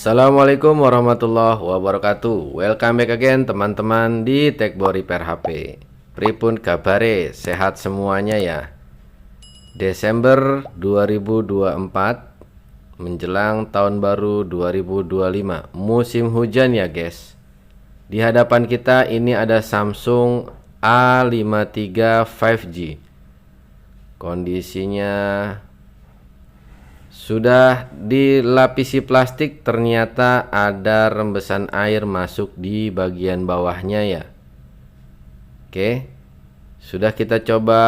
Assalamualaikum warahmatullahi wabarakatuh. Welcome back again teman-teman di Tekbo Repair HP. Pripun kabare? Sehat semuanya ya. Desember 2024 menjelang tahun baru 2025. Musim hujan ya guys. Di hadapan kita ini ada Samsung A53 5G. Kondisinya sudah dilapisi plastik, ternyata ada rembesan air masuk di bagian bawahnya ya. Oke, sudah kita coba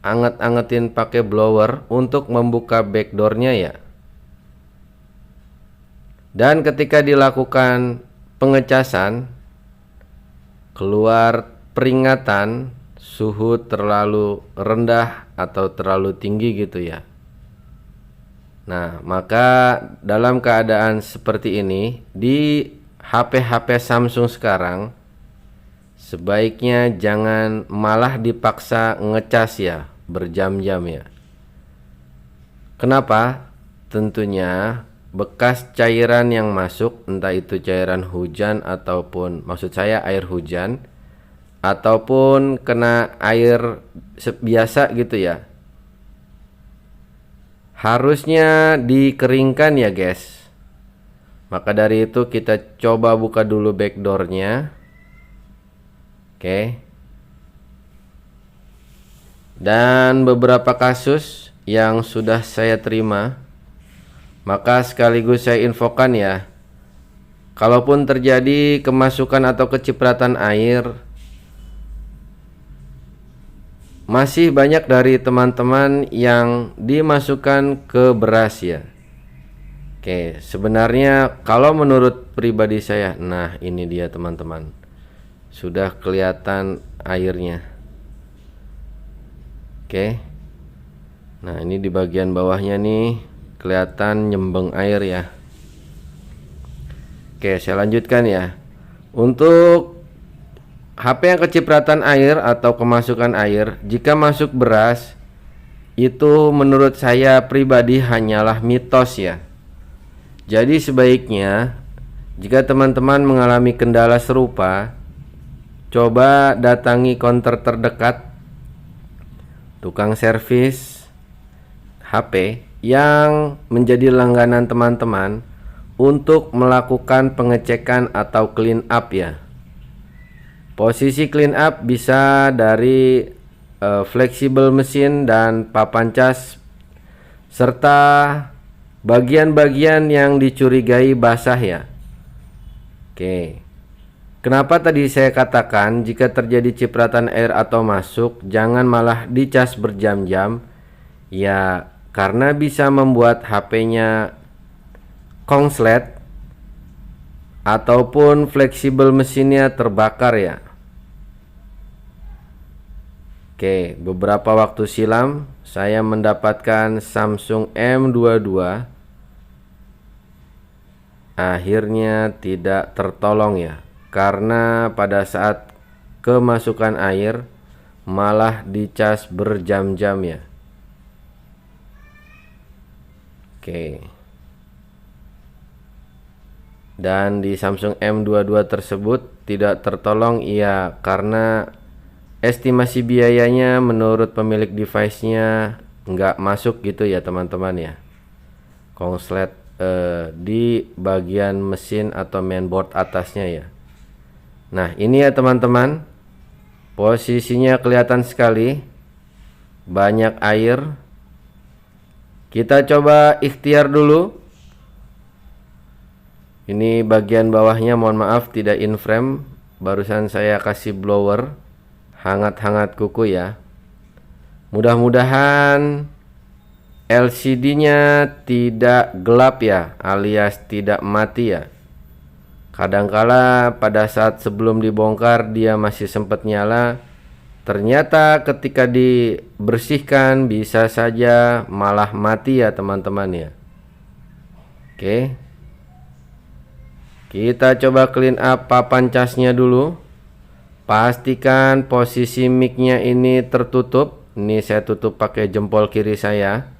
anget-angetin pakai blower untuk membuka backdoornya ya. Dan ketika dilakukan pengecasan, keluar peringatan suhu terlalu rendah atau terlalu tinggi gitu ya. Nah, maka dalam keadaan seperti ini di HP-HP Samsung sekarang sebaiknya jangan malah dipaksa ngecas ya, berjam-jam ya. Kenapa? Tentunya bekas cairan yang masuk, entah itu cairan hujan ataupun maksud saya air hujan ataupun kena air biasa gitu ya, harusnya dikeringkan ya guys. Maka dari itu kita coba buka dulu backdoornya. Oke. Dan beberapa kasus yang sudah saya terima, maka sekaligus saya infokan ya. Kalaupun terjadi kemasukan atau kecipratan air, masih banyak dari teman-teman yang dimasukkan ke beras ya. Oke, sebenarnya kalau menurut pribadi saya, nah ini dia teman-teman, sudah kelihatan airnya. Oke, nah ini di bagian bawahnya nih kelihatan nyembeng air ya. Oke, saya lanjutkan ya. Untuk HP yang kecipratan air atau kemasukan air, jika masuk beras, itu menurut saya pribadi hanyalah mitos ya. Jadi sebaiknya jika teman-teman mengalami kendala serupa, coba datangi counter terdekat tukang servis HP yang menjadi langganan teman-teman untuk melakukan pengecekan atau clean up ya. Posisi clean up bisa dari fleksibel mesin dan papan cas serta bagian-bagian yang dicurigai basah ya. Oke. Kenapa tadi saya katakan jika terjadi cipratan air atau masuk jangan malah dicas berjam-jam? Ya, karena bisa membuat HP-nya konslet ataupun fleksibel mesinnya terbakar ya. Oke, beberapa waktu silam saya mendapatkan Samsung M22 akhirnya tidak tertolong ya, karena pada saat kemasukan air malah dicas berjam-jam ya. Oke. Dan di Samsung M22 tersebut tidak tertolong ya, karena estimasi biayanya menurut pemilik device-nya nggak masuk gitu ya teman-teman ya, konslet di bagian mesin atau mainboard atasnya ya. Nah ini ya teman-teman, posisinya kelihatan sekali banyak air. Kita coba ikhtiar dulu. Ini bagian bawahnya, mohon maaf tidak in frame, barusan saya kasih blower hangat-hangat kuku ya. Mudah-mudahan LCD-nya tidak gelap ya, alias tidak mati ya. Kadangkala pada saat sebelum dibongkar dia masih sempat nyala, ternyata ketika dibersihkan bisa saja malah mati ya teman-teman ya. Oke, kita coba clean up papan casnya dulu. Pastikan posisi mic-nya ini tertutup. Ini saya tutup pakai jempol kiri saya.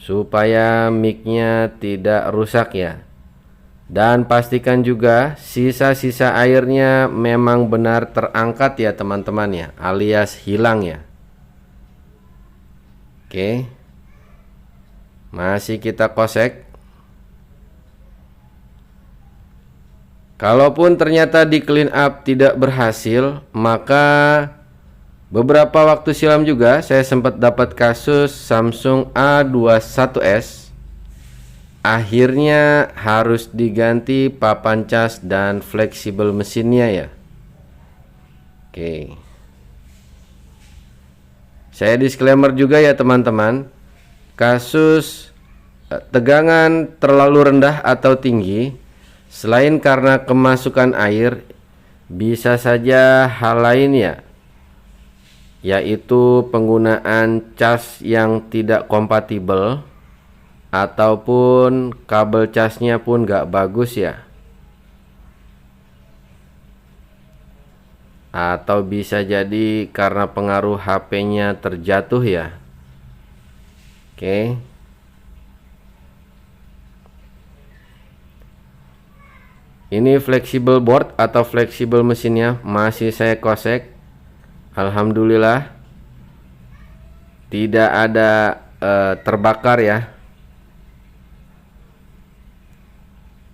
supaya mic-nya tidak rusak ya. Dan pastikan juga sisa-sisa airnya memang benar terangkat ya teman-teman ya, alias hilang ya. Oke. Masih kita kosek. Kalaupun ternyata di clean up tidak berhasil, maka beberapa waktu silam juga saya sempat dapat kasus Samsung A21s. Akhirnya harus diganti papan cas dan fleksibel mesinnya ya. Oke. Saya disclaimer juga ya teman-teman. Kasus tegangan terlalu rendah atau tinggi, selain karena kemasukan air, bisa saja hal lain ya, yaitu penggunaan cas yang tidak kompatibel, ataupun kabel casnya pun gak bagus ya, atau bisa jadi karena pengaruh HP-nya terjatuh ya. Oke. Ini fleksibel board atau fleksibel mesinnya masih saya kosek. Alhamdulillah tidak ada terbakar ya.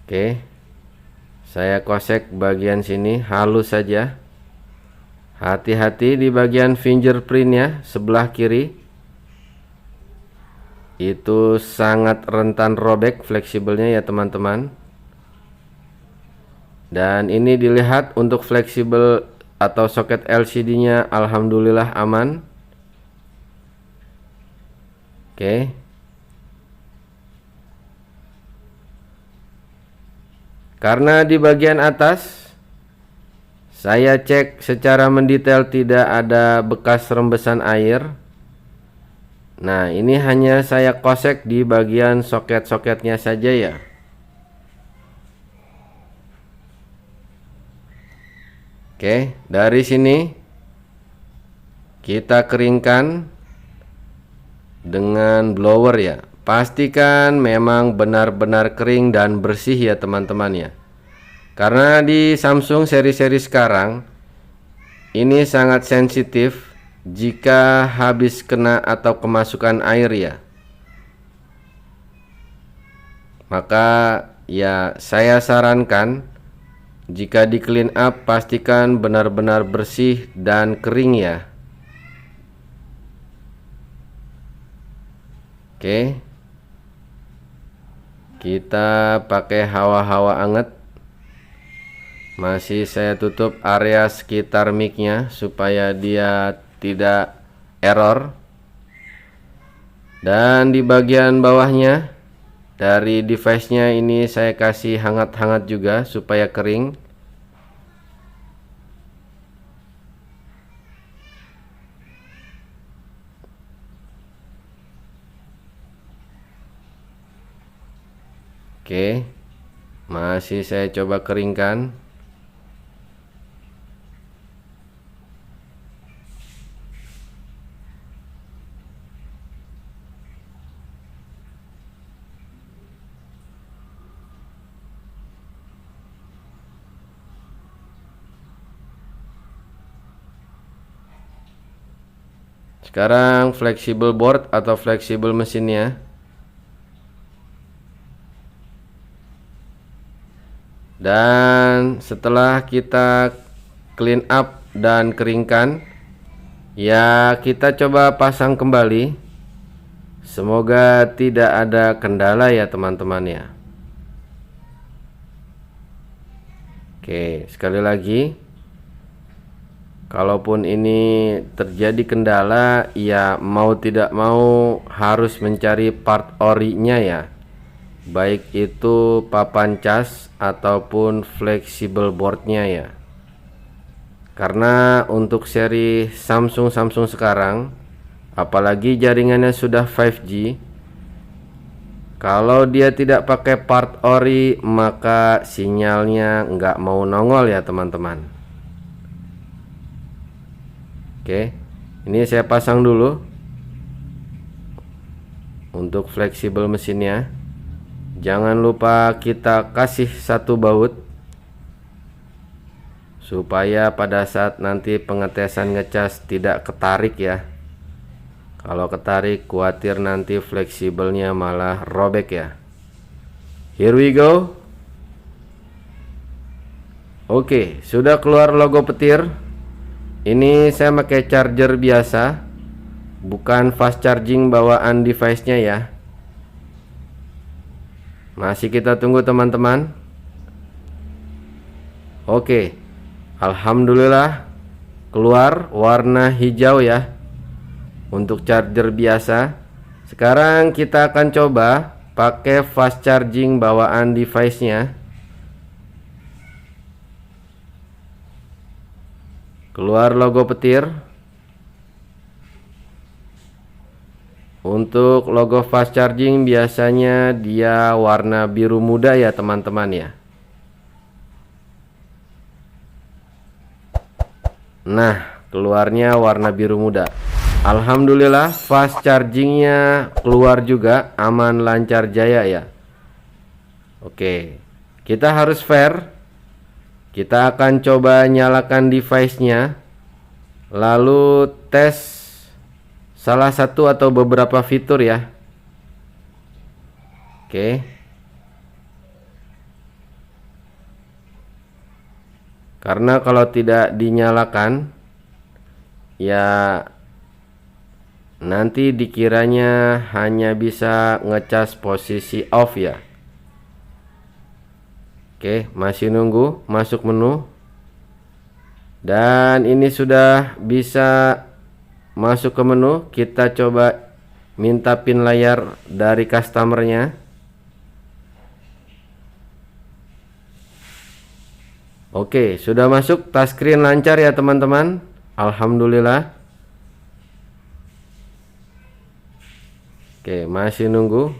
Oke, saya kosek bagian sini halus saja. Hati-hati di bagian fingerprintnya sebelah kiri, itu sangat rentan robek fleksibelnya ya teman-teman. Dan ini dilihat untuk fleksibel atau soket LCD-nya alhamdulillah aman. Oke. Karena di bagian atas saya cek secara mendetail tidak ada bekas rembesan air. Nah, ini hanya saya kosek di bagian soket-soketnya saja ya. Oke, dari sini kita keringkan dengan blower ya. Pastikan memang benar-benar kering dan bersih ya teman-teman ya. Karena di Samsung seri-seri sekarang ini sangat sensitif jika habis kena atau kemasukan air ya. Maka ya saya sarankan jika di clean up pastikan benar-benar bersih dan kering ya. Oke. Kita pakai hawa-hawa anget. Masih saya tutup area sekitar mic-nya supaya dia tidak error. Dan di bagian bawahnya dari device-nya ini saya kasih hangat-hangat juga supaya kering. Oke, masih saya coba keringkan. Sekarang fleksibel board atau fleksibel mesinnya. Dan setelah kita clean up dan keringkan, ya kita coba pasang kembali. Semoga tidak ada kendala ya teman-teman ya. Oke, sekali lagi, kalaupun ini terjadi kendala, ya mau tidak mau harus mencari part orinya ya, baik itu papan cas ataupun fleksibel boardnya ya. Karena untuk seri Samsung sekarang, apalagi jaringannya sudah 5G, kalau dia tidak pakai part ori maka sinyalnya nggak mau nongol ya teman-teman. Oke, ini saya pasang dulu. untuk fleksibel mesinnya. Jangan lupa kita kasih satu baut supaya pada saat nanti pengetesan ngecas tidak ketarik ya. Kalau ketarik khawatir nanti fleksibelnya malah robek ya. Here we go. Oke, sudah keluar logo petir. Ini saya pakai charger biasa, bukan fast charging bawaan device-nya ya. Masih kita tunggu teman-teman. Oke, alhamdulillah keluar warna hijau ya untuk charger biasa. Sekarang kita akan coba pakai fast charging bawaan device-nya. Keluar logo petir. Untuk logo fast charging biasanya dia warna biru muda ya teman-teman ya. Nah, keluarnya warna biru muda. Alhamdulillah fast chargingnya keluar juga, aman lancar jaya ya. Oke, kita harus fair. Kita akan coba nyalakan device-nya, lalu tes salah satu atau beberapa fitur ya. Oke. Karena kalau tidak dinyalakan ya nanti dikiranya hanya bisa ngecas posisi off ya. Oke, masih nunggu masuk menu. Dan ini sudah bisa masuk ke menu. Kita coba minta pin layar dari customernya. Oke, sudah masuk, touchscreen lancar ya teman-teman. Alhamdulillah. Oke, masih nunggu.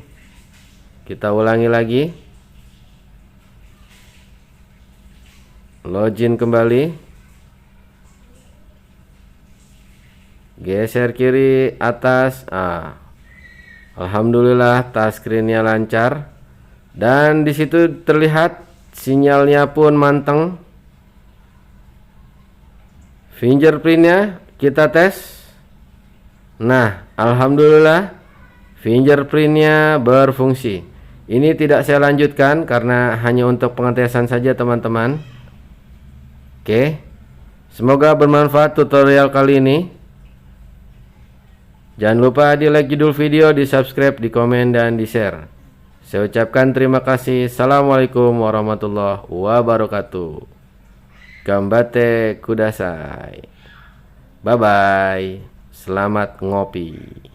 Kita ulangi lagi. Login kembali. Geser kiri atas. Alhamdulillah touchscreennya lancar. Dan disitu terlihat sinyalnya pun manteng. Fingerprintnya kita tes. Nah, alhamdulillah fingerprintnya berfungsi. Ini tidak saya lanjutkan karena hanya untuk pengetesan saja teman-teman. Oke, semoga bermanfaat tutorial kali ini. Jangan lupa di like judul video, di subscribe, di komen, dan di share. Saya ucapkan terima kasih. Assalamualaikum warahmatullahi wabarakatuh. Gambate kudasai. Bye bye. Selamat ngopi.